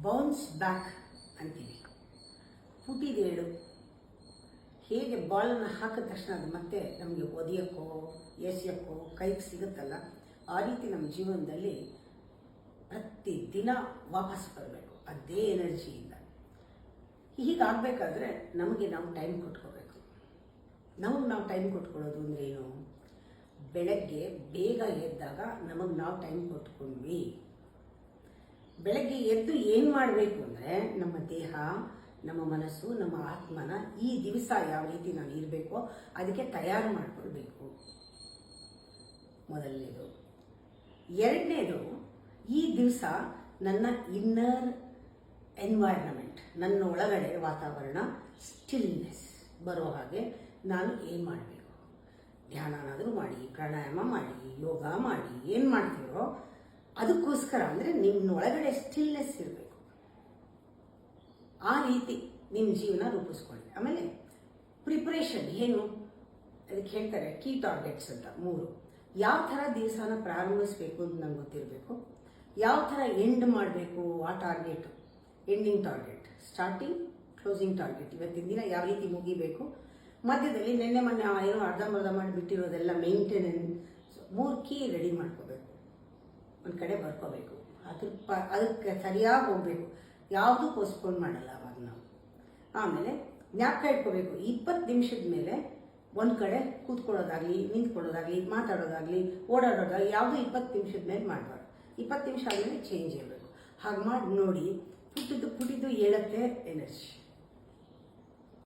Bounce back ಅಂತೀವಿ. ಪುಟಿದೇಳು ಹೇಗೆ ಬಾಲ್ನ ಹಾಕಿದ ತಕ್ಷಣ ಅದು ಮತ್ತೆ ನಮಗೆ ಒದೆಯೋಕ್ಕೋ ಎಸೆಯೋಕ್ಕೋ ಕೈಗೆ ಸಿಗುತ್ತಲ್ಲ, ಆ ರೀತಿ ನಮ್ಮ ಜೀವನದಲ್ಲಿ ಪ್ರತಿದಿನ ವಾಪಸ್ ಬರಬೇಕು ಅದೇ ಎನರ್ಜಿಯಿಂದ. ಹೀಗಾಗಬೇಕಾದ್ರೆ ನಮಗೆ ನಾವು ಟೈಮ್ ಕೊಟ್ಕೋಬೇಕು. ನಾವು ಟೈಮ್ ಕೊಟ್ಕೊಳ್ಳೋದು ಅಂದರೆ ಏನು? ಬೆಳಗ್ಗೆ ಬೇಗ ಎದ್ದಾಗ ನಮಗೆ ನಾವು ಟೈಮ್ ಕೊಟ್ಕೊಂಡ್ವಿ. ಬೆಳಗ್ಗೆ ಎದ್ದು ಏನು ಮಾಡಬೇಕು ಅಂದರೆ ನಮ್ಮ ದೇಹ, ನಮ್ಮ ಮನಸ್ಸು, ನಮ್ಮ ಆತ್ಮನ ಈ ದಿವಸ ಯಾವ ರೀತಿ ನಾನು ಇರಬೇಕೋ ಅದಕ್ಕೆ ತಯಾರು ಮಾಡಿಕೊಳ್ಬೇಕು, ಮೊದಲನೇದು. ಎರಡನೇದು, ಈ ದಿವಸ ನನ್ನ ಇನ್ನರ್ ಎನ್ವೈರ್ನಮೆಂಟ್, ನನ್ನ ಒಳಗಡೆ ವಾತಾವರಣ ಸ್ಟಿಲ್ನೆಸ್ ಬರೋ ಹಾಗೆ ನಾನು ಏನು ಮಾಡಬೇಕು? ಧ್ಯಾನನಾದರೂ ಮಾಡಿ, ಪ್ರಾಣಾಯಾಮ ಮಾಡಿ, ಯೋಗ ಮಾಡಿ, ಏನು ಮಾಡ್ತೀರೋ ಅದಕ್ಕೋಸ್ಕರ ಅಂದರೆ ನಿಮ್ಮ ಒಳಗಡೆ ಸ್ಟಿಲ್ನೆಸ್ ಇರಬೇಕು. ಆ ರೀತಿ ನಿಮ್ಮ ಜೀವನ ರೂಪಿಸ್ಕೊಳ್ಳಿ. ಆಮೇಲೆ ಪ್ರಿಪ್ರೇಷನ್ ಏನು? ಅದಕ್ಕೆ ಹೇಳ್ತಾರೆ ಕೀ ಟಾರ್ಗೆಟ್ಸ್ ಅಂತ 3. ಯಾವ ಥರ ದಿವಸನ ಪ್ರಾರಂಭಿಸಬೇಕು ಅಂತ ನಂಗೆ ಗೊತ್ತಿರಬೇಕು, ಯಾವ ಥರ ಎಂಡ್ ಮಾಡಬೇಕು ಆ target, ending target, starting closing target, ಇವತ್ತಿನ ದಿನ ಯಾವ ರೀತಿ ಮುಗಿಬೇಕು, ಮಧ್ಯದಲ್ಲಿ ನಿನ್ನೆ ಮೊನ್ನೆ ಏನೋ ಅರ್ಧಂಬರ್ಧ ಮಾಡಿಬಿಟ್ಟಿರೋದೆಲ್ಲ ಮೇಂಟೆನೆನ್ಸ್. 3 ಕೀ ರೆಡಿ ಮಾಡ್ಕೋಬೇಕು, ಒಂದು ಕಡೆ ಬರ್ಕೋಬೇಕು, ಅದಕ್ಕೆ ಸರಿಯಾಗಿ ಹೋಗಬೇಕು, ಯಾವುದು ಪೋಸ್ಟ್ಪೋನ್ ಮಾಡಲ್ಲ ಅವಾಗ ನಾವು. ಆಮೇಲೆ ಜ್ಞಾಪಕ ಇಟ್ಕೋಬೇಕು, 20 ನಿಮಿಷದ ಮೇಲೆ ಒಂದು ಕಡೆ ಕೂತ್ಕೊಳ್ಳೋದಾಗಲಿ, ನಿಂತ್ಕೊಳ್ಳೋದಾಗಲಿ, ಮಾತಾಡೋದಾಗಲಿ, ಓಡಾಡೋದಾಗಲಿ ಯಾವುದು 20 ನಿಮಿಷದ ಮೇಲೆ ಮಾಡಬಾರ್ದು. 20 ನಿಮಿಷ ಆದಮೇಲೆ ಚೇಂಜ್ ಇರಬೇಕು. ಹಾಗೆ ಮಾಡಿ ನೋಡಿ, ಪುಟ್ಟಿದ್ದು ಹೇಳುತ್ತೆ ಎನರ್ಜಿ.